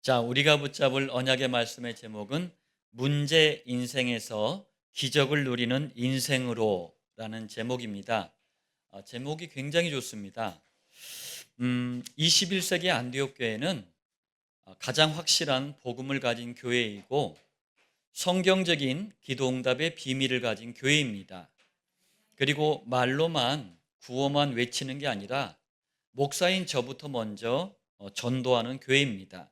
자, 우리가 붙잡을 언약의 말씀의 제목은 문제 인생에서 기적을 누리는 인생으로라는 제목입니다. 제목이 굉장히 좋습니다. 21세기 안디옥 교회는 가장 확실한 복음을 가진 교회이고 성경적인 기도응답의 비밀을 가진 교회입니다. 그리고 말로만 구호만 외치는 게 아니라 목사인 저부터 먼저 전도하는 교회입니다.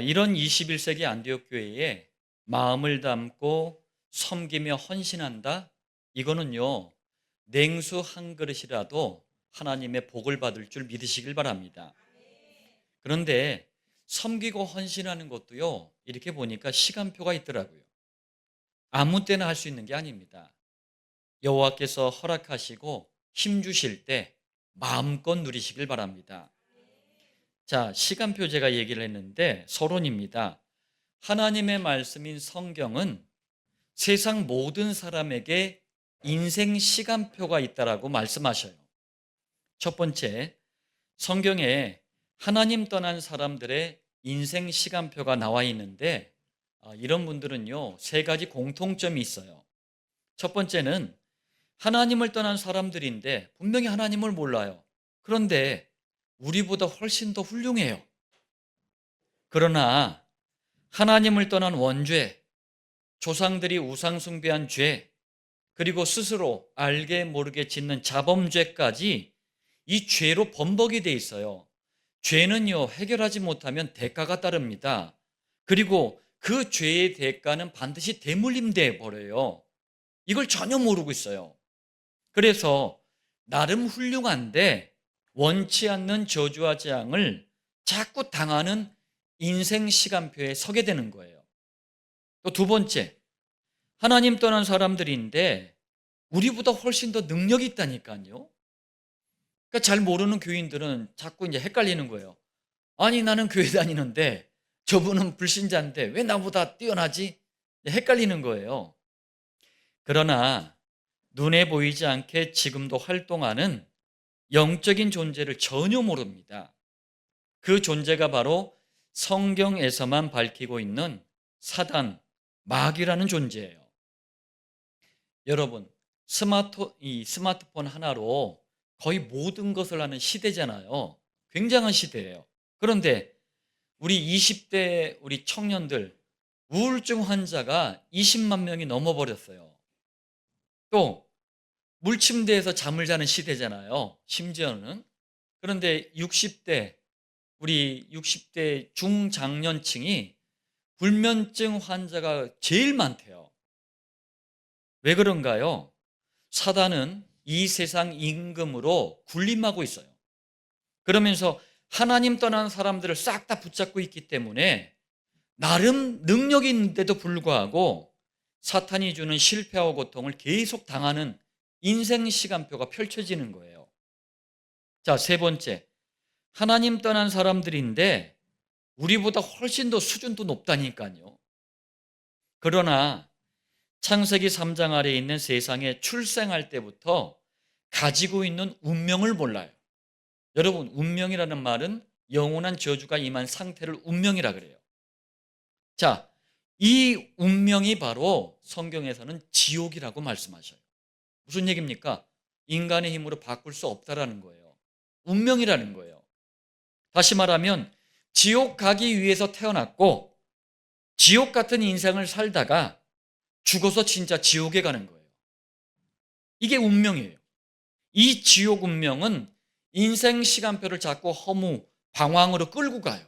이런 21세기 안디옥 교회에 마음을 담고 섬기며 헌신한다? 이거는요, 냉수 한 그릇이라도 하나님의 복을 받을 줄 믿으시길 바랍니다. 그런데 섬기고 헌신하는 것도요, 이렇게 보니까 시간표가 있더라고요. 아무 때나 할 수 있는 게 아닙니다. 여호와께서 허락하시고 힘 주실 때 마음껏 누리시길 바랍니다. 자, 시간표 제가 얘기를 했는데 서론입니다. 하나님의 말씀인 성경은 세상 모든 사람에게 인생 시간표가 있다라고 말씀하셔요. 첫 번째, 성경에 하나님 떠난 사람들의 인생 시간표가 나와 있는데 이런 분들은요, 세 가지 공통점이 있어요. 첫 번째는 하나님을 떠난 사람들인데 분명히 하나님을 몰라요. 그런데 우리보다 훨씬 더 훌륭해요. 그러나 하나님을 떠난 원죄, 조상들이 우상숭배한 죄, 그리고 스스로 알게 모르게 짓는 자범죄까지 이 죄로 범벅이 돼 있어요. 죄는요, 해결하지 못하면 대가가 따릅니다. 그리고 그 죄의 대가는 반드시 대물림돼 버려요. 이걸 전혀 모르고 있어요. 그래서 나름 훌륭한데 원치 않는 저주와 재앙을 자꾸 당하는 인생 시간표에 서게 되는 거예요. 또 두 번째, 하나님 떠난 사람들인데 우리보다 훨씬 더 능력이 있다니까요. 그러니까 잘 모르는 교인들은 자꾸 이제 헷갈리는 거예요. 아니, 나는 교회 다니는데 저분은 불신자인데 왜 나보다 뛰어나지? 헷갈리는 거예요. 그러나 눈에 보이지 않게 지금도 활동하는 영적인 존재를 전혀 모릅니다. 그 존재가 바로 성경에서만 밝히고 있는 사단, 마귀라는 존재예요. 여러분, 스마트폰 하나로 거의 모든 것을 하는 시대잖아요. 굉장한 시대예요. 그런데 우리 20대 우리 청년들 우울증 환자가 20만 명이 넘어버렸어요. 또 물침대에서 잠을 자는 시대잖아요. 심지어는. 그런데 우리 60대 중장년층이 불면증 환자가 제일 많대요. 왜 그런가요? 사단은 이 세상 임금으로 군림하고 있어요. 그러면서 하나님 떠난 사람들을 싹 다 붙잡고 있기 때문에 나름 능력이 있는데도 불구하고 사탄이 주는 실패와 고통을 계속 당하는 인생 시간표가 펼쳐지는 거예요. 자, 세 번째. 하나님 떠난 사람들인데 우리보다 훨씬 더 수준도 높다니까요. 그러나 창세기 3장 아래에 있는 세상에 출생할 때부터 가지고 있는 운명을 몰라요. 여러분, 운명이라는 말은 영원한 저주가 임한 상태를 운명이라 그래요. 자, 이 운명이 바로 성경에서는 지옥이라고 말씀하셔요. 무슨 얘기입니까? 인간의 힘으로 바꿀 수 없다라는 거예요. 운명이라는 거예요. 다시 말하면 지옥 가기 위해서 태어났고 지옥 같은 인생을 살다가 죽어서 진짜 지옥에 가는 거예요. 이게 운명이에요. 이 지옥 운명은 인생 시간표를 자꾸 허무, 방황으로 끌고 가요.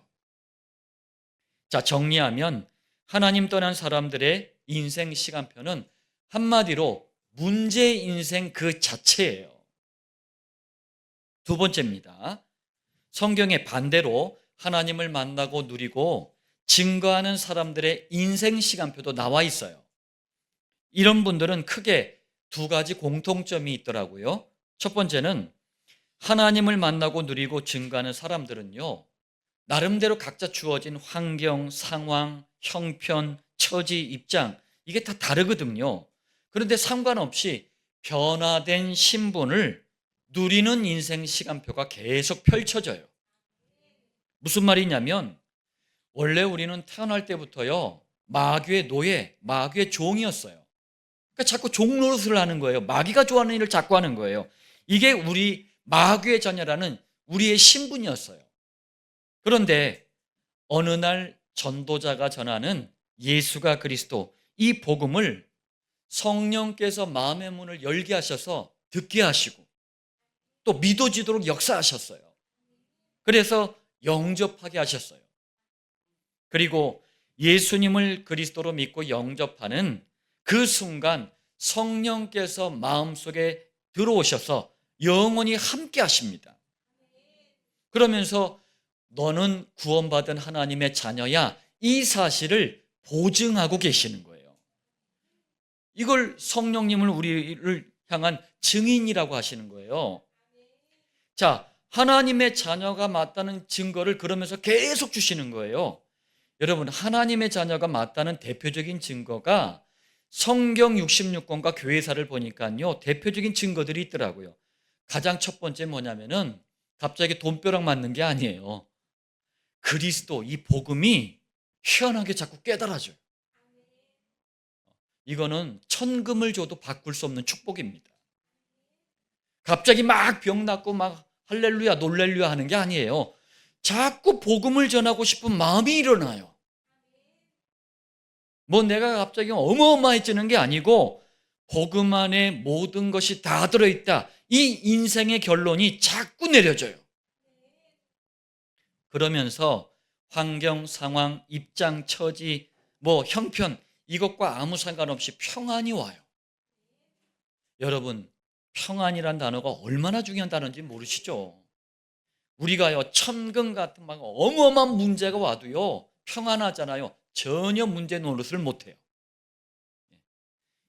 자, 정리하면 하나님 떠난 사람들의 인생 시간표는 한마디로 문제 인생 그 자체예요. 두 번째입니다. 성경의 반대로 하나님을 만나고 누리고 증거하는 사람들의 인생 시간표도 나와 있어요. 이런 분들은 크게 두 가지 공통점이 있더라고요. 첫 번째는 하나님을 만나고 누리고 증거하는 사람들은요, 나름대로 각자 주어진 환경, 상황, 형편, 처지, 입장, 이게 다 다르거든요. 그런데 상관없이 변화된 신분을 누리는 인생 시간표가 계속 펼쳐져요. 무슨 말이냐면 원래 우리는 태어날 때부터요, 마귀의 노예, 마귀의 종이었어요. 그러니까 자꾸 종 노릇을 하는 거예요. 마귀가 좋아하는 일을 자꾸 하는 거예요. 이게 우리 마귀의 자녀라는 우리의 신분이었어요. 그런데 어느 날 전도자가 전하는 예수가 그리스도, 이 복음을 성령께서 마음의 문을 열게 하셔서 듣게 하시고 또 믿어지도록 역사하셨어요. 그래서 영접하게 하셨어요. 그리고 예수님을 그리스도로 믿고 영접하는 그 순간 성령께서 마음속에 들어오셔서 영원히 함께 하십니다. 그러면서 너는 구원받은 하나님의 자녀야, 이 사실을 보증하고 계시는 거예요. 이걸 성령님을 우리를 향한 증인이라고 하시는 거예요. 자, 하나님의 자녀가 맞다는 증거를 그러면서 계속 주시는 거예요. 여러분, 하나님의 자녀가 맞다는 대표적인 증거가 성경 66권과 교회사를 보니까요, 대표적인 증거들이 있더라고요. 가장 첫 번째 뭐냐면은 갑자기 돈벼락 맞는 게 아니에요. 그리스도, 이 복음이 희한하게 자꾸 깨달아져요. 이거는 천금을 줘도 바꿀 수 없는 축복입니다. 갑자기 막 병 낫고 막 할렐루야 놀렐루야 하는 게 아니에요. 자꾸 복음을 전하고 싶은 마음이 일어나요. 뭐 내가 갑자기 어마어마해지는 게 아니고 복음 안에 모든 것이 다 들어있다, 이 인생의 결론이 자꾸 내려져요. 그러면서 환경, 상황, 입장, 처지, 뭐 형편, 이것과 아무 상관없이 평안이 와요. 여러분, 평안이란 단어가 얼마나 중요한 단어인지 모르시죠? 우리가요, 천금 같은 막 어마어마한 문제가 와도요, 평안하잖아요. 전혀 문제 노릇을 못해요.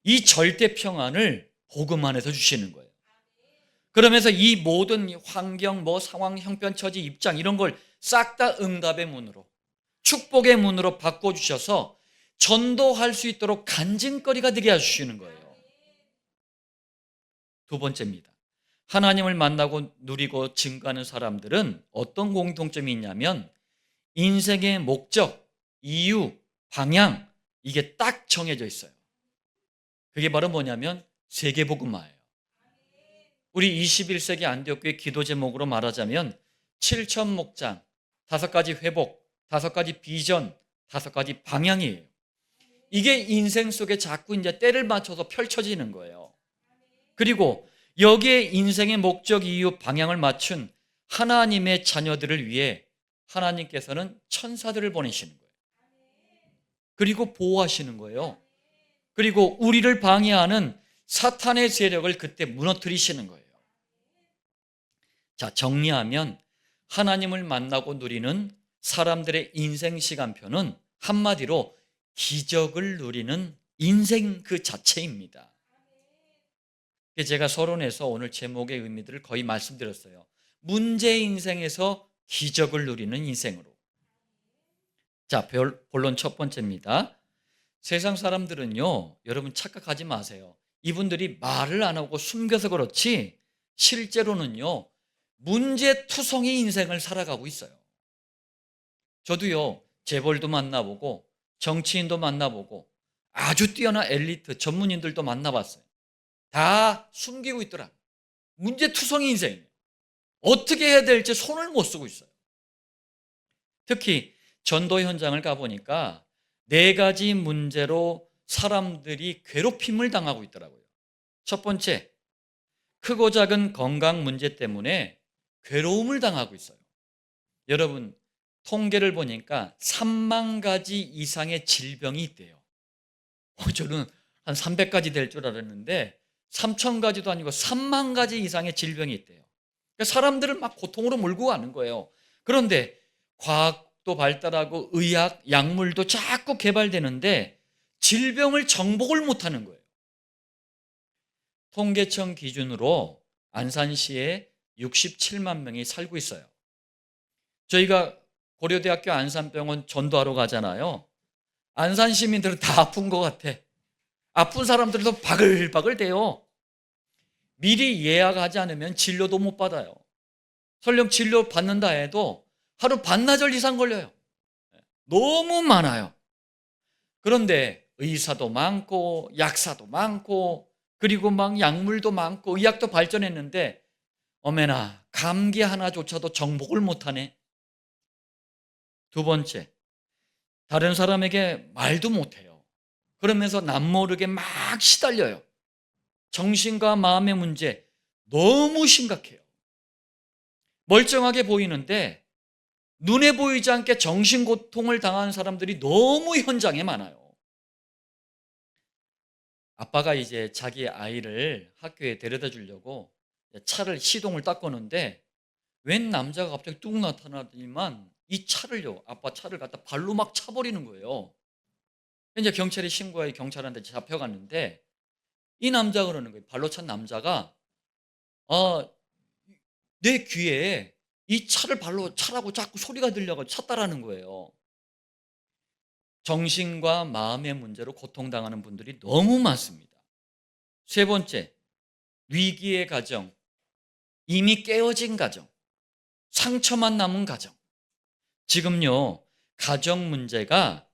이 절대 평안을 복음 안에서 주시는 거예요. 그러면서 이 모든 환경, 뭐 상황, 형편, 처지, 입장 이런 걸 싹 다 응답의 문으로, 축복의 문으로 바꿔주셔서 전도할 수 있도록 간증거리가 되게 해주시는 거예요. 두 번째입니다. 하나님을 만나고 누리고 증거하는 사람들은 어떤 공통점이 있냐면 인생의 목적, 이유, 방향, 이게 딱 정해져 있어요. 그게 바로 뭐냐면 세계복음화예요. 우리 21세기 안디옥교회 기도 제목으로 말하자면 7천 목장, 5가지 회복, 5가지 비전, 5가지 방향이에요. 이게 인생 속에 자꾸 이제 때를 맞춰서 펼쳐지는 거예요. 그리고 여기에 인생의 목적, 이유, 방향을 맞춘 하나님의 자녀들을 위해 하나님께서는 천사들을 보내시는 거예요. 그리고 보호하시는 거예요. 그리고 우리를 방해하는 사탄의 세력을 그때 무너뜨리시는 거예요. 자, 정리하면 하나님을 만나고 누리는 사람들의 인생 시간표는 한마디로 기적을 누리는 인생 그 자체입니다. 제가 서론에서 오늘 제목의 의미들을 거의 말씀드렸어요. 문제 인생에서 기적을 누리는 인생으로. 자, 본론 첫 번째입니다. 세상 사람들은요, 여러분 착각하지 마세요. 이분들이 말을 안 하고 숨겨서 그렇지 실제로는요, 문제투성이 인생을 살아가고 있어요. 저도요, 재벌도 만나보고 정치인도 만나보고 아주 뛰어난 엘리트 전문인들도 만나봤어요. 다 숨기고 있더라. 문제투성이 인생이에요. 어떻게 해야 될지 손을 못 쓰고 있어요. 특히 전도 현장을 가보니까 4가지 문제로 사람들이 괴롭힘을 당하고 있더라고요. 첫 번째, 크고 작은 건강 문제 때문에 괴로움을 당하고 있어요. 여러분, 통계를 보니까 3만 가지 이상의 질병이 있대요. 저는 한 300가지 될 줄 알았는데 3천 가지도 아니고 3만 가지 이상의 질병이 있대요. 그러니까 사람들을 막 고통으로 몰고 가는 거예요. 그런데 과학도 발달하고 의학, 약물도 자꾸 개발되는데 질병을 정복을 못하는 거예요. 통계청 기준으로 안산시에 67만 명이 살고 있어요. 저희가 고려대학교 안산병원 전도하러 가잖아요. 안산 시민들은 다 아픈 것 같아. 아픈 사람들도 바글바글 대요. 미리 예약하지 않으면 진료도 못 받아요. 설령 진료 받는다 해도 하루 반나절 이상 걸려요. 너무 많아요. 그런데 의사도 많고 약사도 많고 그리고 막 약물도 많고 의학도 발전했는데 어메나 감기 하나조차도 정복을 못하네. 두 번째, 다른 사람에게 말도 못해요. 그러면서 남모르게 막 시달려요. 정신과 마음의 문제 너무 심각해요. 멀쩡하게 보이는데 눈에 보이지 않게 정신고통을 당한 사람들이 너무 현장에 많아요. 아빠가 이제 자기 아이를 학교에 데려다 주려고 차를 시동을 딱 거는데 웬 남자가 갑자기 뚝 나타나더니만 이 차를요, 아빠 차를 갖다 발로 막 차버리는 거예요. 이제 경찰에 신고해 경찰한테 잡혀갔는데 이 남자가 그러는 거예요. 발로 찬 남자가 아, 내 귀에 이 차를 발로 차라고 자꾸 소리가 들려가지고 찼다라는 거예요. 정신과 마음의 문제로 고통당하는 분들이 너무 많습니다. 세 번째, 위기의 가정, 이미 깨어진 가정, 상처만 남은 가정. 지금요, 가정 문제가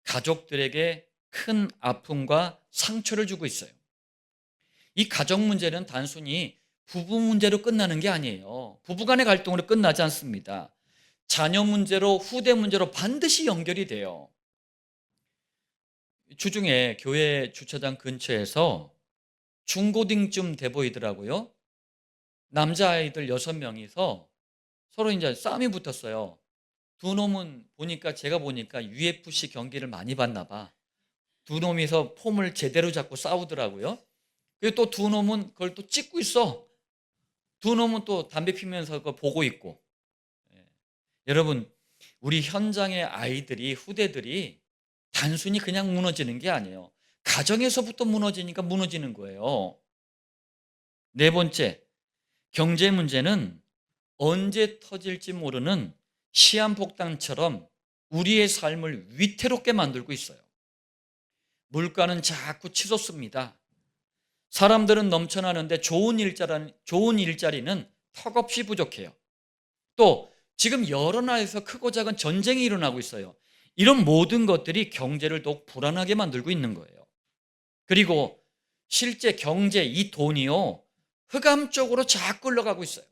가족들에게 큰 아픔과 상처를 주고 있어요. 이 가정 문제는 단순히 부부 문제로 끝나는 게 아니에요. 부부 간의 갈등으로 끝나지 않습니다. 자녀 문제로, 후대 문제로 반드시 연결이 돼요. 주중에 교회 주차장 근처에서 중고딩쯤 돼 보이더라고요. 남자아이들 6명이서 서로 이제 싸움이 붙었어요. 두 놈은 보니까 제가 보니까 UFC 경기를 많이 봤나 봐. 두 놈이서 폼을 제대로 잡고 싸우더라고요. 그리고 또 두 놈은 그걸 또 찍고 있어. 두 놈은 또 담배 피면서 그거 보고 있고. 예. 여러분, 우리 현장의 아이들이, 후대들이 단순히 그냥 무너지는 게 아니에요. 가정에서부터 무너지니까 무너지는 거예요. 네 번째, 경제 문제는 언제 터질지 모르는 시한폭탄처럼 우리의 삶을 위태롭게 만들고 있어요. 물가는 자꾸 치솟습니다. 사람들은 넘쳐나는데 좋은 일자리는 턱없이 부족해요. 또 지금 여러 나라에서 크고 작은 전쟁이 일어나고 있어요. 이런 모든 것들이 경제를 더욱 불안하게 만들고 있는 거예요. 그리고 실제 경제, 이 돈이요, 흑암 쪽으로 자꾸 흘러가고 있어요.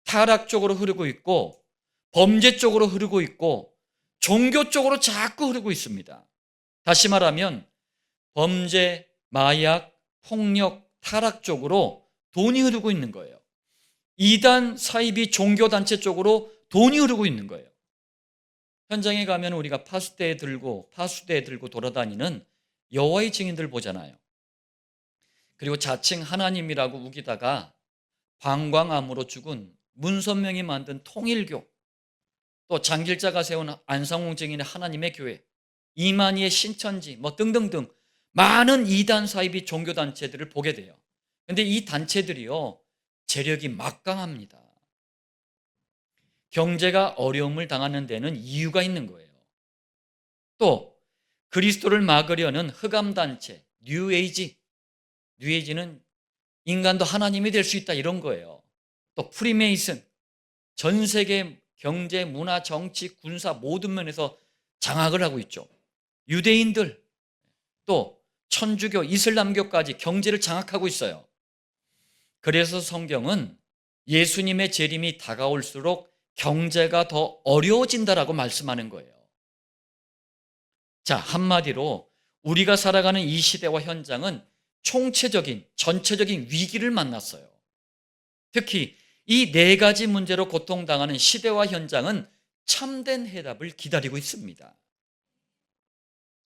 타락 쪽으로 흐르고 있고 범죄 쪽으로 흐르고 있고 종교 쪽으로 자꾸 흐르고 있습니다. 다시 말하면 범죄, 마약, 폭력, 타락 쪽으로 돈이 흐르고 있는 거예요. 이단, 사이비, 종교단체 쪽으로 돈이 흐르고 있는 거예요. 현장에 가면 우리가 파수대 들고 돌아다니는 여호와의 증인들 보잖아요. 그리고 자칭 하나님이라고 우기다가 방광암으로 죽은 문선명이 만든 통일교, 또 장길자가 세운 안상홍 증인의 하나님의 교회, 이만희의 신천지 뭐 등등등 많은 이단 사이비 종교단체들을 보게 돼요. 그런데 이 단체들이요, 재력이 막강합니다. 경제가 어려움을 당하는 데는 이유가 있는 거예요. 또 그리스도를 막으려는 흑암단체, 뉴에이지는 인간도 하나님이 될 수 있다 이런 거예요. 또 프리메이슨, 전 세계 경제, 문화, 정치, 군사 모든 면에서 장악을 하고 있죠. 유대인들, 또 천주교, 이슬람교까지 경제를 장악하고 있어요. 그래서 성경은 예수님의 재림이 다가올수록 경제가 더 어려워진다라고 말씀하는 거예요. 자, 한마디로 우리가 살아가는 이 시대와 현장은 총체적인, 전체적인 위기를 만났어요. 특히 이 네 가지 문제로 고통당하는 시대와 현장은 참된 해답을 기다리고 있습니다.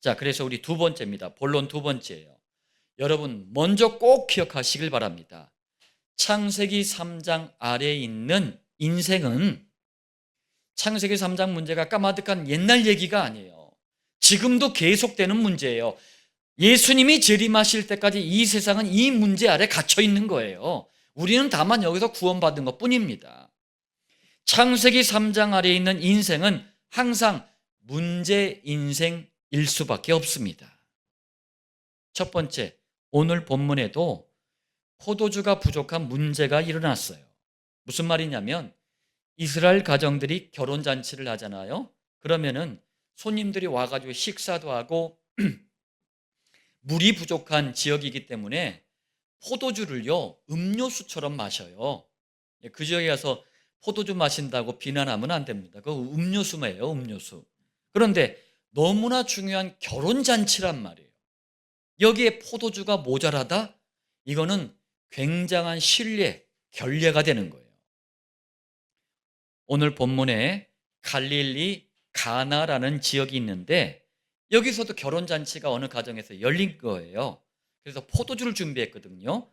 자, 그래서 우리 두 번째입니다. 본론 두 번째예요. 여러분, 먼저 꼭 기억하시길 바랍니다. 창세기 3장 아래에 있는 인생은 창세기 3장 문제가 까마득한 옛날 얘기가 아니에요. 지금도 계속되는 문제예요. 예수님이 재림하실 때까지 이 세상은 이 문제 아래 갇혀 있는 거예요. 우리는 다만 여기서 구원받은 것 뿐입니다. 창세기 3장 아래에 있는 인생은 항상 문제 인생일 수밖에 없습니다. 첫 번째, 오늘 본문에도 포도주가 부족한 문제가 일어났어요. 무슨 말이냐면 이스라엘 가정들이 결혼잔치를 하잖아요. 그러면은 손님들이 와가지고 식사도 하고 물이 부족한 지역이기 때문에 포도주를요, 음료수처럼 마셔요. 그 지역에 가서 포도주 마신다고 비난하면 안 됩니다. 그거 음료수예요, 음료수. 그런데 너무나 중요한 결혼잔치란 말이에요. 여기에 포도주가 모자라다? 이거는 굉장한 신뢰, 결례가 되는 거예요. 오늘 본문에 갈릴리 가나라는 지역이 있는데 여기서도 결혼잔치가 어느 가정에서 열린 거예요. 그래서 포도주를 준비했거든요.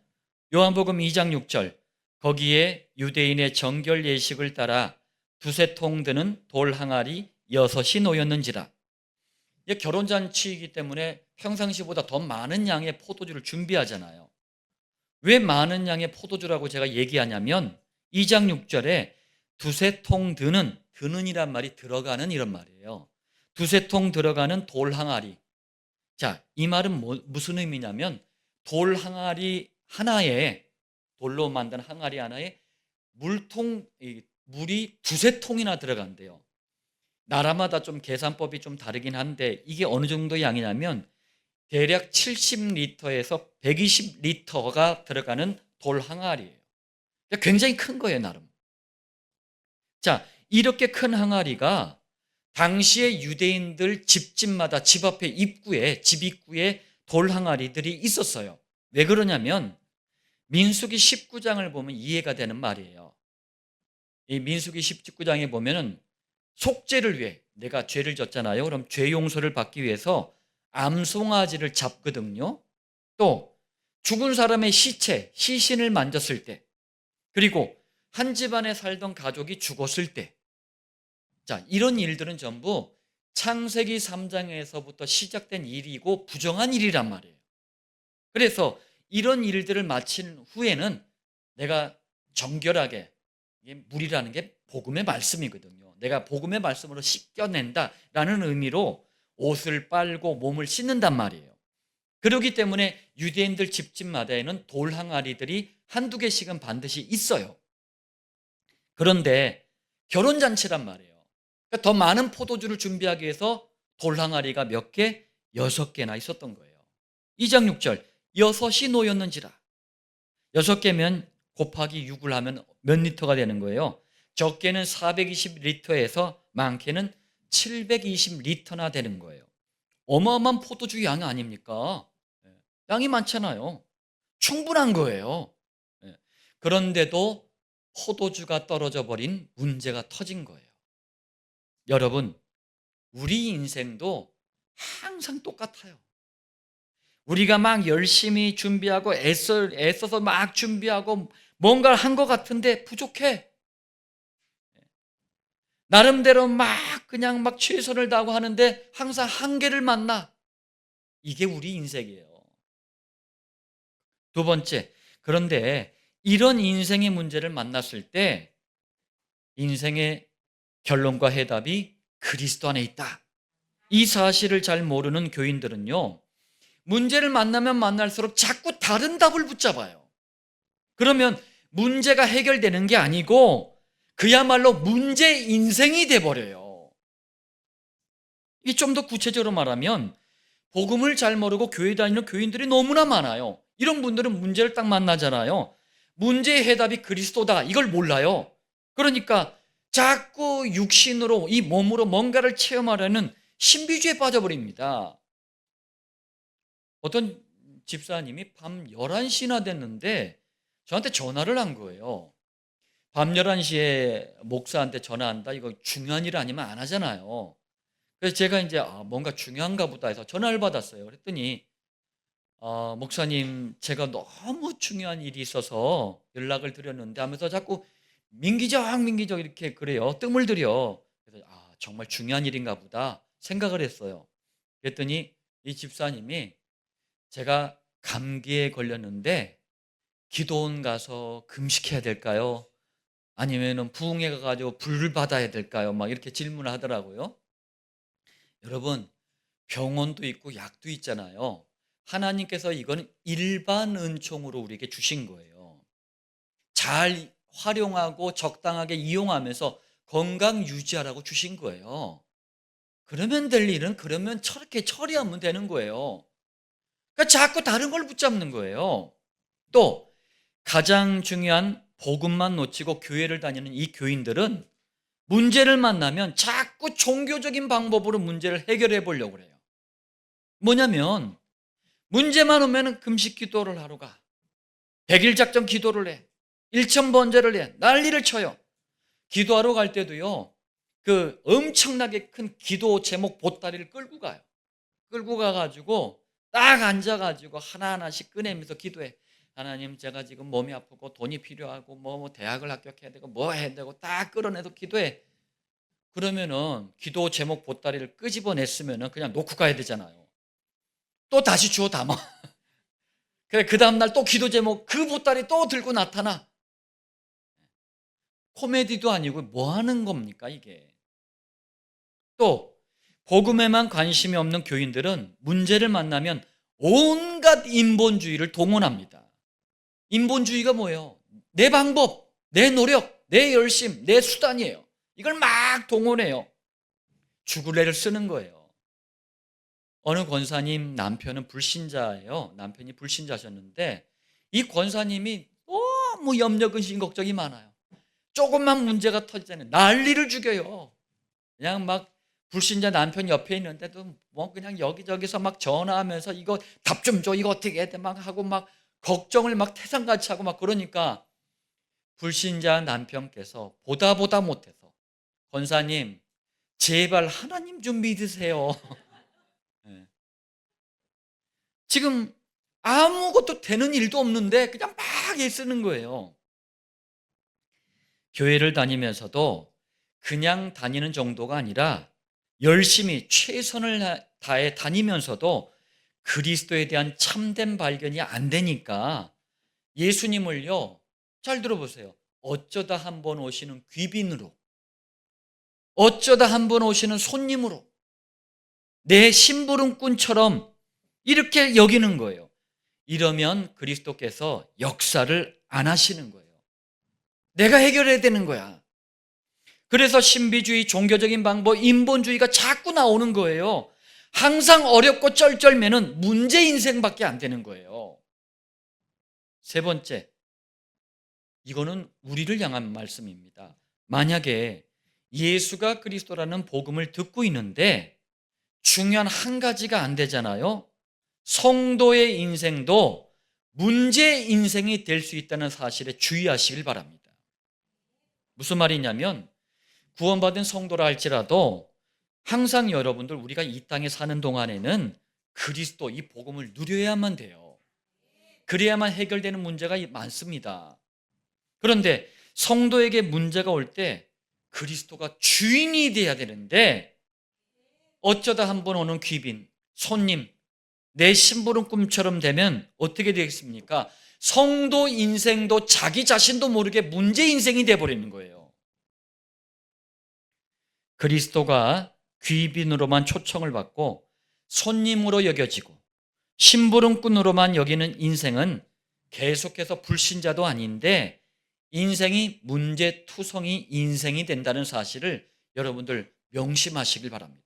요한복음 2장 6절, 거기에 유대인의 정결 예식을 따라 두세 통 드는 돌 항아리 6이 놓였는지라. 결혼잔치이기 때문에 평상시보다 더 많은 양의 포도주를 준비하잖아요. 왜 많은 양의 포도주라고 제가 얘기하냐면 2장 6절에 두세 통 드는이란 말이 들어가는 이런 말이에요. 두세 통 들어가는 돌 항아리. 자, 이 말은 무슨 의미냐면 돌 항아리 하나에, 돌로 만든 항아리 하나에 물이 두세 통이나 들어간대요. 나라마다 좀 계산법이 좀 다르긴 한데 이게 어느 정도 양이냐면 대략 70리터에서 120리터가 들어가는 돌 항아리예요. 굉장히 큰 거예요, 나름. 자, 이렇게 큰 항아리가 당시에 유대인들 집집마다 집 앞에 입구에, 집 입구에 돌 항아리들이 있었어요. 왜 그러냐면 민수기 19장을 보면 이해가 되는 말이에요. 이 민수기 19장에 보면은 속죄를 위해, 내가 죄를 졌잖아요. 그럼 죄 용서를 받기 위해서 암송아지를 잡거든요. 또 죽은 사람의 시신을 만졌을 때, 그리고 한 집안에 살던 가족이 죽었을 때, 자, 이런 일들은 전부 창세기 3장에서부터 시작된 일이고 부정한 일이란 말이에요. 그래서 이런 일들을 마친 후에는 내가 정결하게, 이게 물이라는 게 복음의 말씀이거든요. 내가 복음의 말씀으로 씻겨낸다라는 의미로 옷을 빨고 몸을 씻는단 말이에요. 그렇기 때문에 유대인들 집집마다에는 돌 항아리들이 한두 개씩은 반드시 있어요. 그런데 결혼잔치란 말이에요. 그러니까 더 많은 포도주를 준비하기 위해서 돌 항아리가 몇 개? 6개나 있었던 거예요. 2장 6절, 6이 놓였는지라. 6개면 곱하기 6을 하면 몇 리터가 되는 거예요? 적게는 420리터에서 많게는 720리터나 되는 거예요. 어마어마한 포도주 양 아닙니까? 양이 많잖아요. 충분한 거예요. 그런데도 포도주가 떨어져 버린 문제가 터진 거예요. 여러분, 우리 인생도 항상 똑같아요. 우리가 막 열심히 준비하고 애써서 막 준비하고 뭔가를 한 것 같은데 부족해. 나름대로 그냥 최선을 다하고 하는데 항상 한계를 만나. 이게 우리 인생이에요. 두 번째, 그런데 이런 인생의 문제를 만났을 때 인생의 결론과 해답이 그리스도 안에 있다. 이 사실을 잘 모르는 교인들은요, 문제를 만나면 만날수록 자꾸 다른 답을 붙잡아요. 그러면 문제가 해결되는 게 아니고 그야말로 문제 인생이 돼버려요. 이 좀 더 구체적으로 말하면 복음을 잘 모르고 교회 다니는 교인들이 너무나 많아요. 이런 분들은 문제를 딱 만나잖아요. 문제의 해답이 그리스도다. 이걸 몰라요. 그러니까 자꾸 육신으로, 이 몸으로 뭔가를 체험하려는 신비주의에 빠져버립니다. 어떤 집사님이 밤 11시나 됐는데 저한테 전화를 한 거예요. 밤 11시에 목사한테 전화한다? 이거 중요한 일 아니면 안 하잖아요. 그래서 제가 이제 뭔가 중요한가 보다 해서 전화를 받았어요. 그랬더니 목사님, 제가 너무 중요한 일이 있어서 연락을 드렸는데 하면서 자꾸 민기적 이렇게 그래요. 뜸을 들여. 그래서 정말 중요한 일인가 보다 생각을 했어요. 그랬더니 이 집사님이 제가 감기에 걸렸는데 기도원 가서 금식해야 될까요? 아니면은 부흥회 가가지고 불을 받아야 될까요? 막 이렇게 질문을 하더라고요. 여러분, 병원도 있고 약도 있잖아요. 하나님께서 이건 일반 은총으로 우리에게 주신 거예요. 잘 활용하고 적당하게 이용하면서 건강 유지하라고 주신 거예요. 그러면 될 일은 그러면 저렇게 처리하면 되는 거예요. 그러니까 자꾸 다른 걸 붙잡는 거예요. 또 가장 중요한 복음만 놓치고 교회를 다니는 이 교인들은 문제를 만나면 자꾸 종교적인 방법으로 문제를 해결해 보려고 해요. 뭐냐면 문제만 오면 금식 기도를 하러 가. 100일 작전 기도를 해. 일천번제를 해. 난리를 쳐요. 기도하러 갈 때도요. 그 엄청나게 큰 기도 제목 보따리를 끌고 가요. 끌고 가가지고 딱 앉아가지고 하나하나씩 꺼내면서 기도해. 하나님, 제가 지금 몸이 아프고 돈이 필요하고 뭐 대학을 합격해야 되고 뭐 해야 되고 딱 끌어내서 기도해. 그러면은 기도 제목 보따리를 끄집어냈으면은 그냥 놓고 가야 되잖아요. 또 다시 주워 담아. 그래, 그 다음날 또 기도 제목 그 보따리 또 들고 나타나. 코미디도 아니고 뭐 하는 겁니까 이게. 또 복음에만 관심이 없는 교인들은 문제를 만나면 온갖 인본주의를 동원합니다. 인본주의가 뭐예요? 내 방법, 내 노력, 내 열심, 내 수단이에요. 이걸 막 동원해요. 죽을 애를 쓰는 거예요. 어느 권사님 남편은 불신자예요. 남편이 불신자셨는데 이 권사님이 너무 염려, 근심, 걱정이 많아요. 조금만 문제가 터지잖아요. 난리를 죽여요. 그냥 막 불신자 남편 옆에 있는데도 뭐 그냥 여기저기서 막 전화하면서 이거 답 좀 줘, 이거 어떻게 해야 돼 막 하고 막 걱정을 막 태산같이 하고 막 그러니까 불신자 남편께서 보다 못해서 권사님 제발 하나님 좀 믿으세요. 네. 지금 아무것도 되는 일도 없는데 그냥 막 애쓰는 거예요. 교회를 다니면서도 그냥 다니는 정도가 아니라 열심히 최선을 다해 다니면서도 그리스도에 대한 참된 발견이 안 되니까 예수님을요, 잘 들어보세요. 어쩌다 한번 오시는 귀빈으로, 어쩌다 한번 오시는 손님으로, 내 심부름꾼처럼 이렇게 여기는 거예요. 이러면 그리스도께서 역사를 안 하시는 거예요. 내가 해결해야 되는 거야. 그래서 신비주의, 종교적인 방법, 인본주의가 자꾸 나오는 거예요. 항상 어렵고 쩔쩔매는 문제 인생밖에 안 되는 거예요. 세 번째, 이거는 우리를 향한 말씀입니다. 만약에 예수가 그리스도라는 복음을 듣고 있는데 중요한 한 가지가 안 되잖아요. 성도의 인생도 문제 인생이 될 수 있다는 사실에 주의하시길 바랍니다. 무슨 말이냐면 구원받은 성도라 할지라도 항상 여러분들 우리가 이 땅에 사는 동안에는 그리스도 이 복음을 누려야만 돼요. 그래야만 해결되는 문제가 많습니다. 그런데 성도에게 문제가 올 때 그리스도가 주인이 돼야 되는데 어쩌다 한번 오는 귀빈, 손님, 내 심부름꾼처럼 되면 어떻게 되겠습니까? 성도 인생도 자기 자신도 모르게 문제 인생이 돼버리는 거예요. 그리스도가 귀빈으로만 초청을 받고 손님으로 여겨지고 심부름꾼으로만 여기는 인생은 계속해서 불신자도 아닌데 인생이 문제투성이 인생이 된다는 사실을 여러분들 명심하시길 바랍니다.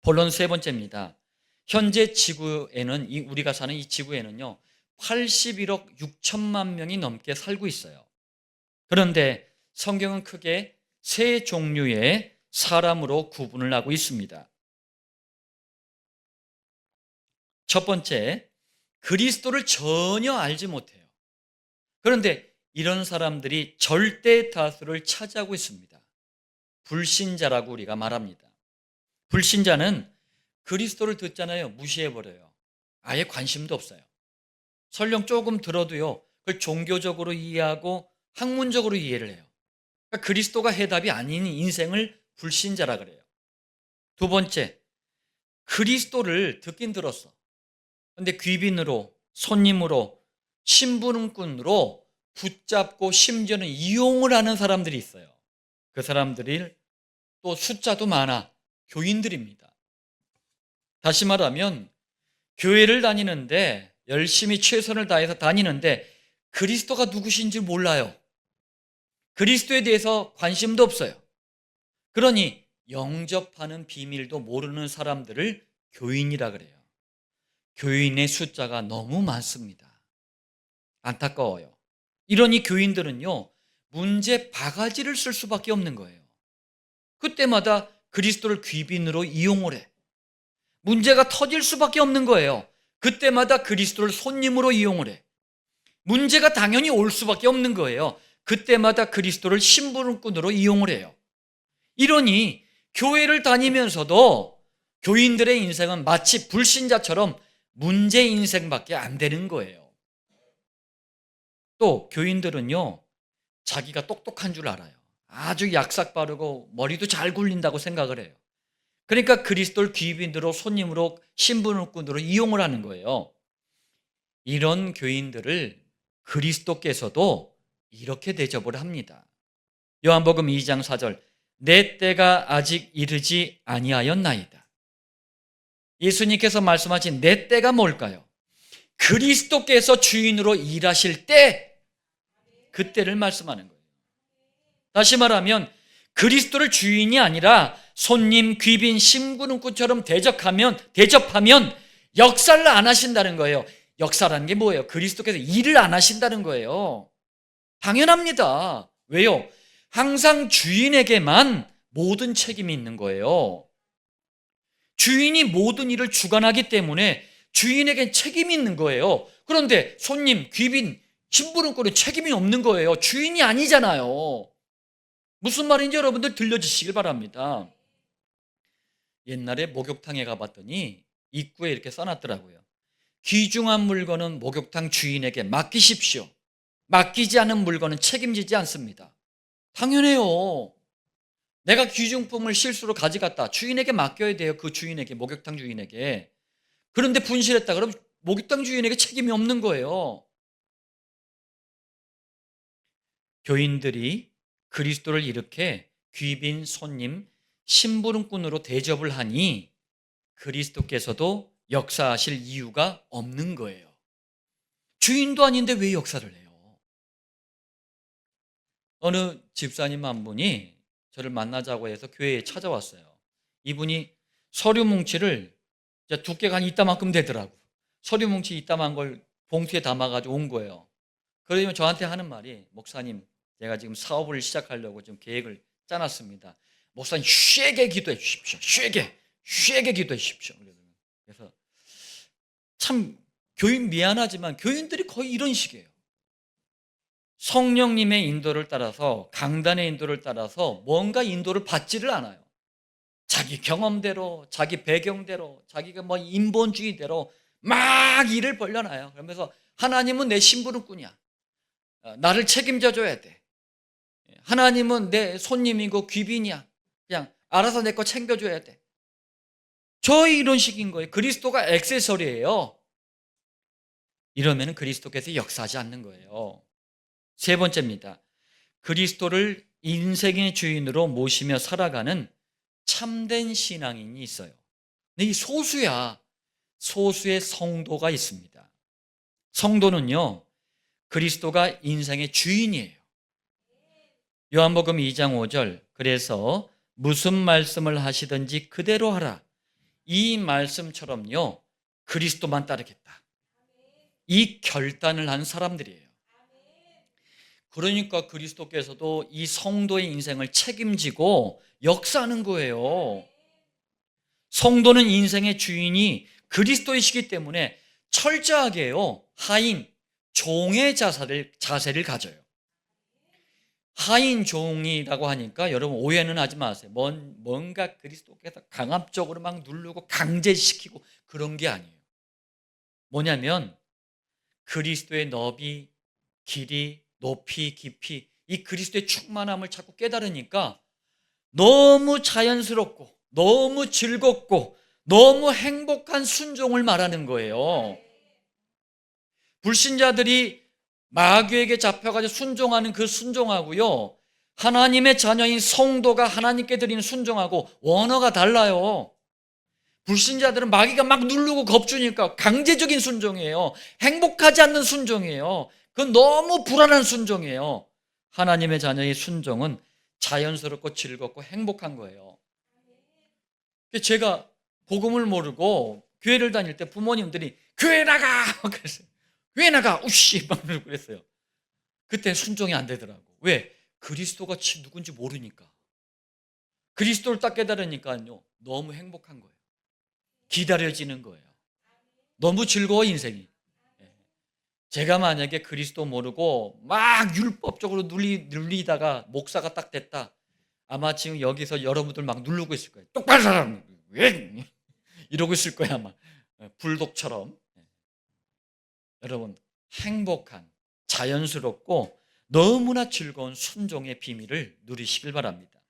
본론 세 번째입니다. 현재 지구에는 우리가 사는 이 지구에는요 81억 6천만 명이 넘게 살고 있어요. 그런데 성경은 크게 세 종류의 사람으로 구분을 하고 있습니다. 첫 번째, 그리스도를 전혀 알지 못해요. 그런데 이런 사람들이 절대 다수를 차지하고 있습니다. 불신자라고 우리가 말합니다. 불신자는 그리스도를 듣잖아요. 무시해버려요. 아예 관심도 없어요. 설령 조금 들어도요. 그걸 종교적으로 이해하고 학문적으로 이해를 해요. 그러니까 그리스도가 해답이 아닌 인생을 불신자라 그래요. 두 번째, 그리스도를 듣긴 들었어. 그런데 귀빈으로, 손님으로, 심부름꾼으로 붙잡고 심지어는 이용을 하는 사람들이 있어요. 그 사람들이 또 숫자도 많아. 교인들입니다. 다시 말하면 교회를 다니는데 열심히 최선을 다해서 다니는데 그리스도가 누구신지 몰라요. 그리스도에 대해서 관심도 없어요. 그러니 영접하는 비밀도 모르는 사람들을 교인이라 그래요. 교인의 숫자가 너무 많습니다. 안타까워요. 이러니 교인들은요, 문제 바가지를 쓸 수밖에 없는 거예요. 그때마다 그리스도를 귀빈으로 이용을 해. 문제가 터질 수밖에 없는 거예요. 그때마다 그리스도를 손님으로 이용을 해. 문제가 당연히 올 수밖에 없는 거예요. 그때마다 그리스도를 심부름꾼으로 이용을 해요. 이러니 교회를 다니면서도 교인들의 인생은 마치 불신자처럼 문제 인생밖에 안 되는 거예요. 또 교인들은요, 자기가 똑똑한 줄 알아요. 아주 약삭 빠르고 머리도 잘 굴린다고 생각을 해요. 그러니까 그리스도를 귀빈으로 손님으로 신분꾼으로 이용을 하는 거예요. 이런 교인들을 그리스도께서도 이렇게 대접을 합니다. 요한복음 2장 4절, 내 때가 아직 이르지 아니하였나이다. 예수님께서 말씀하신 내 때가 뭘까요? 그리스도께서 주인으로 일하실 때, 그때를 말씀하는 거예요. 다시 말하면 그리스도를 주인이 아니라 손님, 귀빈, 심부름꾼처럼 대접하면 역사를 안 하신다는 거예요. 역사라는 게 뭐예요? 그리스도께서 일을 안 하신다는 거예요. 당연합니다. 왜요? 항상 주인에게만 모든 책임이 있는 거예요. 주인이 모든 일을 주관하기 때문에 주인에겐 책임이 있는 거예요. 그런데 손님, 귀빈, 심부름꾼은 책임이 없는 거예요. 주인이 아니잖아요. 무슨 말인지 여러분들 들려주시길 바랍니다. 옛날에 목욕탕에 가봤더니 입구에 이렇게 써놨더라고요. 귀중한 물건은 목욕탕 주인에게 맡기십시오. 맡기지 않은 물건은 책임지지 않습니다. 당연해요. 내가 귀중품을 실수로 가져갔다. 주인에게 맡겨야 돼요. 그 주인에게, 목욕탕 주인에게. 그런데 분실했다 그러면 목욕탕 주인에게 책임이 없는 거예요. 교인들이 그리스도를 이렇게 귀빈, 손님, 심부름꾼으로 대접을 하니 그리스도께서도 역사하실 이유가 없는 거예요. 주인도 아닌데 왜 역사를 해요? 어느 집사님 한 분이 저를 만나자고 해서 교회에 찾아왔어요. 이분이 서류 뭉치를 두께가 한 이따만큼 되더라고. 서류 뭉치 이따만 걸 봉투에 담아가지고 온 거예요. 그러면 저한테 하는 말이, 목사님, 제가 지금 사업을 시작하려고 좀 계획을 짜놨습니다. 목사님, 쉬게 기도해 주십시오. 쉬게 기도해 주십시오. 그래서 참 교인 미안하지만 교인들이 거의 이런 식이에요. 성령님의 인도를 따라서, 강단의 인도를 따라서 뭔가 인도를 받지를 않아요. 자기 경험대로, 자기 배경대로, 자기가 뭐 인본주의대로 막 일을 벌려놔요. 그러면서 하나님은 내 심부름꾼이야. 나를 책임져 줘야 돼. 하나님은 내 손님이고 귀빈이야. 그냥 알아서 내 거 챙겨줘야 돼. 저희 이런 식인 거예요. 그리스도가 액세서리예요. 이러면 그리스도께서 역사하지 않는 거예요. 세 번째입니다. 그리스도를 인생의 주인으로 모시며 살아가는 참된 신앙인이 있어요. 근데 이 소수의 성도가 있습니다. 성도는요, 그리스도가 인생의 주인이에요. 요한복음 2장 5절, 그래서 무슨 말씀을 하시든지 그대로 하라. 이 말씀처럼요, 그리스도만 따르겠다. 이 결단을 한 사람들이에요. 그러니까 그리스도께서도 이 성도의 인생을 책임지고 역사하는 거예요. 성도는 인생의 주인이 그리스도이시기 때문에 철저하게요, 하인, 종의 자세를 가져요. 하인 종이라고 하니까 여러분 오해는 하지 마세요. 뭔가 그리스도께서 강압적으로 막 누르고 강제시키고 그런 게 아니에요. 뭐냐면 그리스도의 너비, 길이, 높이, 깊이, 이 그리스도의 충만함을 자꾸 깨달으니까 너무 자연스럽고 너무 즐겁고 너무 행복한 순종을 말하는 거예요. 불신자들이 마귀에게 잡혀가지고 순종하는 그 순종하고요, 하나님의 자녀인 성도가 하나님께 드리는 순종하고 원어가 달라요. 불신자들은 마귀가 막 누르고 겁주니까 강제적인 순종이에요. 행복하지 않는 순종이에요. 그건 너무 불안한 순종이에요. 하나님의 자녀의 순종은 자연스럽고 즐겁고 행복한 거예요. 제가 복음을 모르고 교회를 다닐 때 부모님들이 교회 나가! 그랬어요. 교회 나가! 우씨! 막 그랬어요. 그때 순종이 안 되더라고. 왜? 그리스도가 누군지 모르니까. 그리스도를 딱 깨달으니까요, 너무 행복한 거예요. 기다려지는 거예요. 너무 즐거워, 인생이. 제가 만약에 그리스도 모르고 막 율법적으로 눌리다가 목사가 딱 됐다. 아마 지금 여기서 여러분들 막 누르고 있을 거예요. 똑바로 살아! 왜? 이러고 있을 거야, 아마. 불독처럼. 여러분, 행복한, 자연스럽고 너무나 즐거운 순종의 비밀을 누리시길 바랍니다.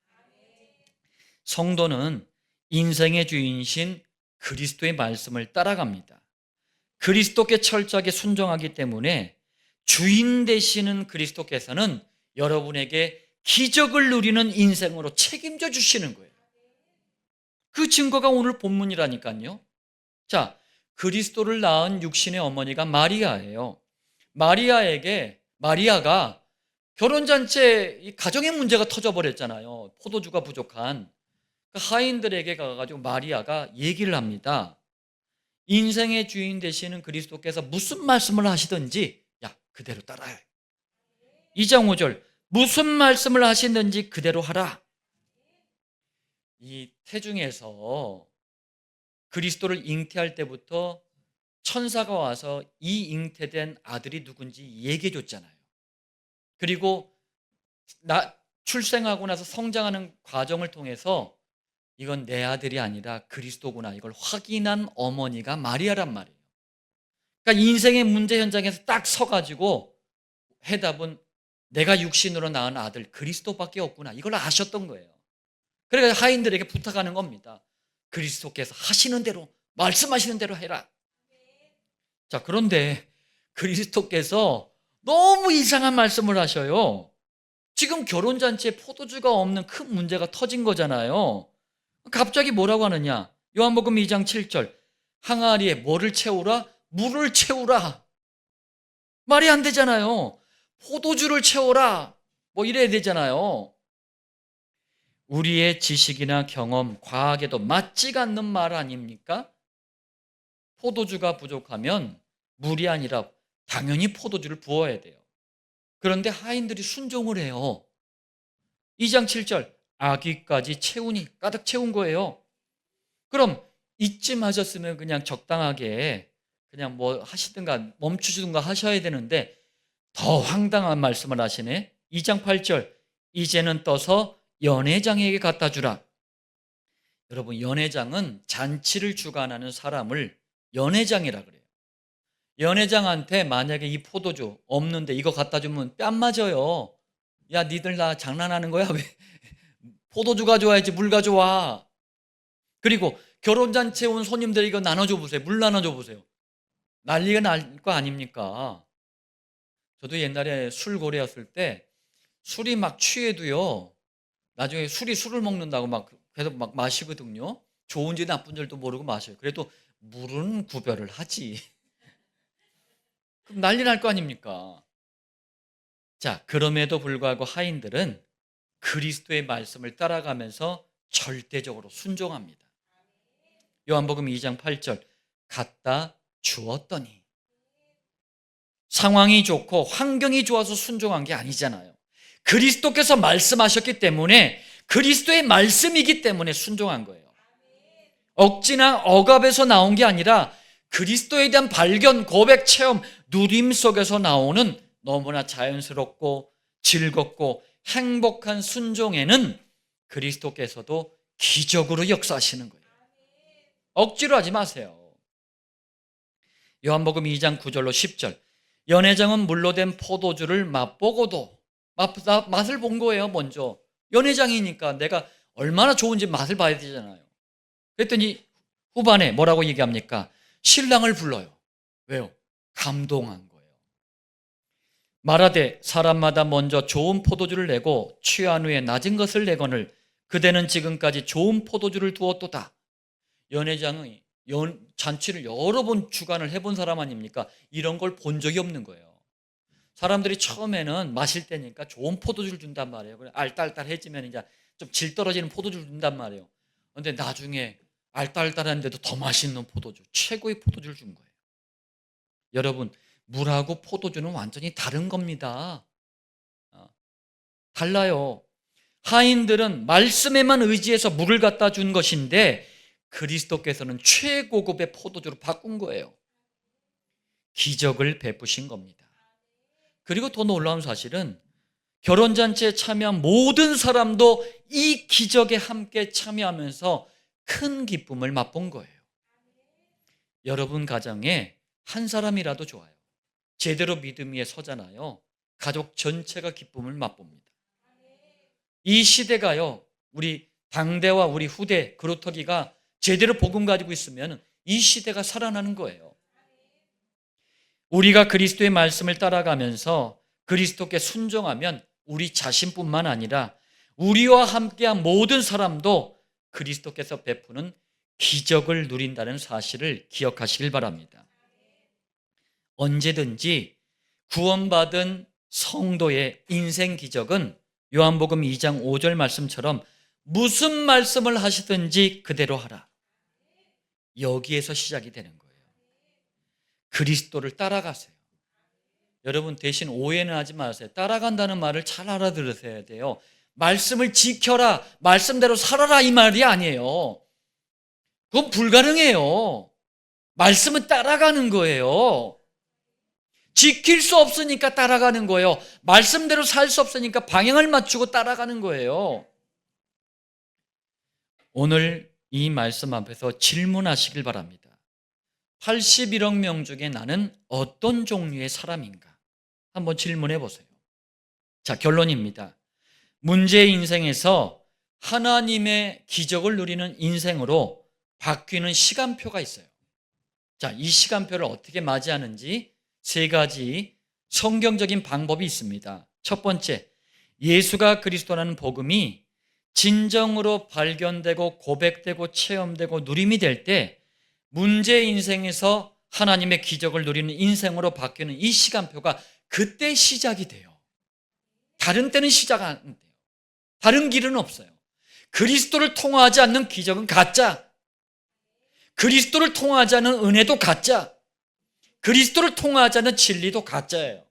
성도는 인생의 주인이신 그리스도의 말씀을 따라갑니다. 그리스도께 철저하게 순종하기 때문에 주인 되시는 그리스도께서는 여러분에게 기적을 누리는 인생으로 책임져 주시는 거예요. 그 증거가 오늘 본문이라니까요. 자, 그리스도를 낳은 육신의 어머니가 마리아예요. 마리아가 결혼잔치에 가정의 문제가 터져버렸잖아요. 포도주가 부족한. 그 하인들에게 가가지고 마리아가 얘기를 합니다. 인생의 주인 되시는 그리스도께서 무슨 말씀을 하시든지 야, 그대로 따라해. 2장 5절 무슨 말씀을 하시든지 그대로 하라. 이 태중에서 그리스도를 잉태할 때부터 천사가 와서 이 잉태된 아들이 누군지 얘기해 줬잖아요. 그리고 출생하고 나서 성장하는 과정을 통해서 이건 내 아들이 아니라 그리스도구나, 이걸 확인한 어머니가 마리아란 말이에요. 그러니까 인생의 문제 현장에서 딱 서가지고 해답은 내가 육신으로 낳은 아들 그리스도밖에 없구나, 이걸 아셨던 거예요. 그래서 하인들에게 부탁하는 겁니다. 그리스도께서 하시는 대로, 말씀하시는 대로 해라. 자, 그런데 그리스도께서 너무 이상한 말씀을 하셔요. 지금 결혼잔치에 포도주가 없는 큰 문제가 터진 거잖아요. 갑자기 뭐라고 하느냐? 요한복음 2장 7절 항아리에 뭐를 채우라? 물을 채우라. 말이 안 되잖아요. 포도주를 채워라, 뭐 이래야 되잖아요. 우리의 지식이나 경험, 과학에도 맞지가 않는 말 아닙니까? 포도주가 부족하면 물이 아니라 당연히 포도주를 부어야 돼요. 그런데 하인들이 순종을 해요. 2장 7절 아기까지 채우니 가득 채운 거예요. 그럼 이쯤 하셨으면 그냥 적당하게 그냥 뭐 하시든가 멈추시든가 하셔야 되는데 더 황당한 말씀을 하시네. 2장 8절 이제는 떠서 연회장에게 갖다 주라. 여러분, 연회장은 잔치를 주관하는 사람을 연회장이라 그래요. 연회장한테 만약에 이 포도주 없는데 이거 갖다 주면 뺨 맞아요. 야, 니들 나 장난하는 거야? 왜 포도주 가져와야지, 물 가져와. 그리고 결혼잔치에 온 손님들 이거 나눠줘 보세요. 물 나눠줘 보세요. 난리가 날 거 아닙니까? 저도 옛날에 술고래였을 때 술이 막 취해도요, 나중에 술을 먹는다고 막 계속 막 마시거든요. 좋은지 나쁜지도 모르고 마셔요. 그래도 물은 구별을 하지. 그럼 난리 날 거 아닙니까? 자, 그럼에도 불구하고 하인들은 그리스도의 말씀을 따라가면서 절대적으로 순종합니다. 요한복음 2장 8절 갖다 주었더니. 상황이 좋고 환경이 좋아서 순종한 게 아니잖아요. 그리스도께서 말씀하셨기 때문에, 그리스도의 말씀이기 때문에 순종한 거예요. 억지나 억압에서 나온 게 아니라 그리스도에 대한 발견, 고백, 체험, 누림 속에서 나오는 너무나 자연스럽고 즐겁고 행복한 순종에는 그리스도께서도 기적으로 역사하시는 거예요. 억지로 하지 마세요. 요한복음 2장 9절로 10절 연회장은 물로 된 포도주를 맛보고도 맛을 본 거예요. 먼저 연회장이니까 내가 얼마나 좋은지 맛을 봐야 되잖아요. 그랬더니 후반에 뭐라고 얘기합니까? 신랑을 불러요. 왜요? 감동한 거예요. 말하되 사람마다 먼저 좋은 포도주를 내고 취한 후에 낮은 것을 내거늘 그대는 지금까지 좋은 포도주를 두었도다. 연회장의 잔치를 여러 번 주관을 해본 사람 아닙니까? 이런 걸 본 적이 없는 거예요. 사람들이 처음에는 마실 때니까 좋은 포도주를 준단 말이에요. 알딸딸해지면 이제 좀 질 떨어지는 포도주를 준단 말이에요. 그런데 나중에 알딸딸한데도 더 맛있는 포도주, 최고의 포도주를 준 거예요. 여러분, 물하고 포도주는 완전히 다른 겁니다. 달라요. 하인들은 말씀에만 의지해서 물을 갖다 준 것인데 그리스도께서는 최고급의 포도주로 바꾼 거예요. 기적을 베푸신 겁니다. 그리고 더 놀라운 사실은 결혼잔치에 참여한 모든 사람도 이 기적에 함께 참여하면서 큰 기쁨을 맛본 거예요. 여러분 가정에 한 사람이라도 좋아요. 제대로 믿음 위에 서잖아요. 가족 전체가 기쁨을 맛봅니다. 이 시대가요, 우리 당대와 우리 후대 그루터기가 제대로 복음 가지고 있으면 이 시대가 살아나는 거예요. 우리가 그리스도의 말씀을 따라가면서 그리스도께 순종하면 우리 자신뿐만 아니라 우리와 함께한 모든 사람도 그리스도께서 베푸는 기적을 누린다는 사실을 기억하시길 바랍니다. 언제든지 구원받은 성도의 인생 기적은 요한복음 2장 5절 말씀처럼 무슨 말씀을 하시든지 그대로 하라. 여기에서 시작이 되는 거예요. 그리스도를 따라가세요. 여러분 대신 오해는 하지 마세요. 따라간다는 말을 잘 알아들으셔야 돼요. 말씀을 지켜라, 말씀대로 살아라 이 말이 아니에요. 그건 불가능해요. 말씀은 따라가는 거예요. 지킬 수 없으니까 따라가는 거예요. 말씀대로 살 수 없으니까 방향을 맞추고 따라가는 거예요. 오늘 이 말씀 앞에서 질문하시길 바랍니다. 81억 명 중에 나는 어떤 종류의 사람인가? 한번 질문해 보세요. 자, 결론입니다. 문제의 인생에서 하나님의 기적을 누리는 인생으로 바뀌는 시간표가 있어요. 자, 이 시간표를 어떻게 맞이하는지 세 가지 성경적인 방법이 있습니다. 첫 번째, 예수가 그리스도라는 복음이 진정으로 발견되고 고백되고 체험되고 누림이 될 때 문제의 인생에서 하나님의 기적을 누리는 인생으로 바뀌는 이 시간표가 그때 시작이 돼요. 다른 때는 시작 안 돼요. 다른 길은 없어요. 그리스도를 통하지 않는 기적은 가짜. 그리스도를 통하지 않는 은혜도 가짜. 그리스도를 통하지 않는 진리도 가짜예요.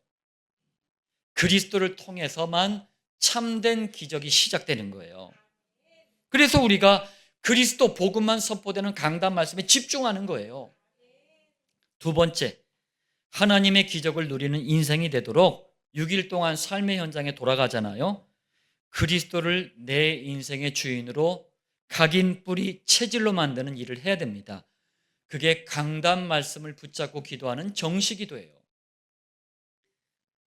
그리스도를 통해서만 참된 기적이 시작되는 거예요. 그래서 우리가 그리스도 복음만 선포되는 강단 말씀에 집중하는 거예요. 두 번째, 하나님의 기적을 누리는 인생이 되도록 6일 동안 삶의 현장에 돌아가잖아요. 그리스도를 내 인생의 주인으로 각인 뿌리 체질로 만드는 일을 해야 됩니다. 그게 강단 말씀을 붙잡고 기도하는 정시기도예요.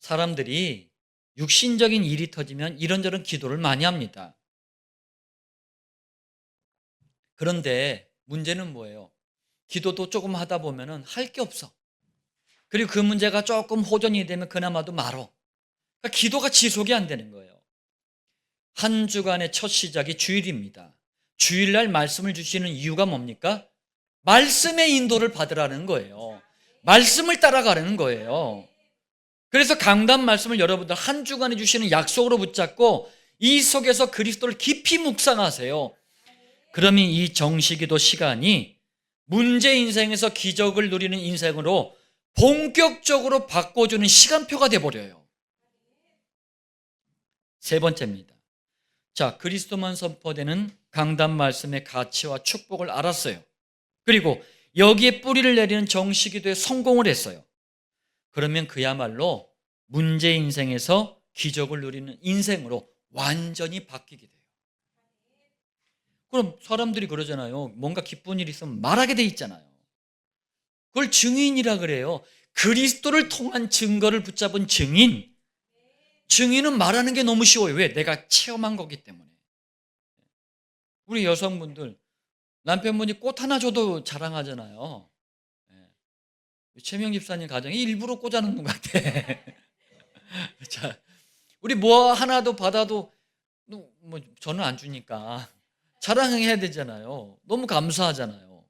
사람들이 육신적인 일이 터지면 이런저런 기도를 많이 합니다. 그런데 문제는 뭐예요? 기도도 조금 하다 보면 할 게 없어. 그리고 그 문제가 조금 호전이 되면 그나마도 말어. 그러니까 기도가 지속이 안 되는 거예요. 한 주간의 첫 시작이 주일입니다. 주일날 말씀을 주시는 이유가 뭡니까? 말씀의 인도를 받으라는 거예요. 말씀을 따라가라는 거예요. 그래서 강단 말씀을 여러분들 한 주간에 주시는 약속으로 붙잡고 이 속에서 그리스도를 깊이 묵상하세요. 그러면 이 정시기도 시간이 문제 인생에서 기적을 누리는 인생으로 본격적으로 바꿔주는 시간표가 돼버려요. 세 번째입니다. 자, 그리스도만 선포되는 강단 말씀의 가치와 축복을 알았어요. 그리고 여기에 뿌리를 내리는 정시기도에 성공을 했어요. 그러면 그야말로 문제 인생에서 기적을 누리는 인생으로 완전히 바뀌게 돼요. 그럼 사람들이 그러잖아요. 뭔가 기쁜 일이 있으면 말하게 돼 있잖아요. 그걸 증인이라 그래요. 그리스도를 통한 증거를 붙잡은 증인. 증인은 말하는 게 너무 쉬워요. 왜? 내가 체험한 거기 때문에. 우리 여성분들 남편분이 꽃 하나 줘도 자랑하잖아요. 최명 집사님 가정이 일부러 꽂아놓는 것 같아. 자, 우리 뭐 하나도 받아도 뭐 저는 안 주니까 자랑해야 되잖아요. 너무 감사하잖아요.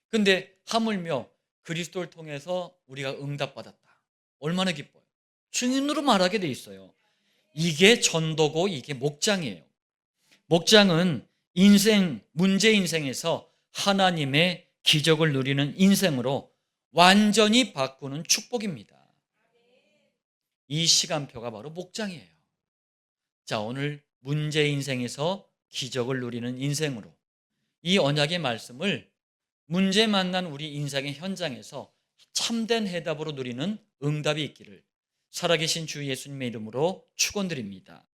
근데 하물며 그리스도를 통해서 우리가 응답받았다. 얼마나 기뻐요. 증인으로 말하게 돼 있어요. 이게 전도고 이게 목장이에요. 목장은 문제 인생에서 하나님의 기적을 누리는 인생으로 완전히 바꾸는 축복입니다. 이 시간표가 바로 목장이에요. 자, 오늘 문제 인생에서 기적을 누리는 인생으로 이 언약의 말씀을 문제 만난 우리 인생의 현장에서 참된 해답으로 누리는 응답이 있기를 살아계신 주 예수님의 이름으로 축원드립니다.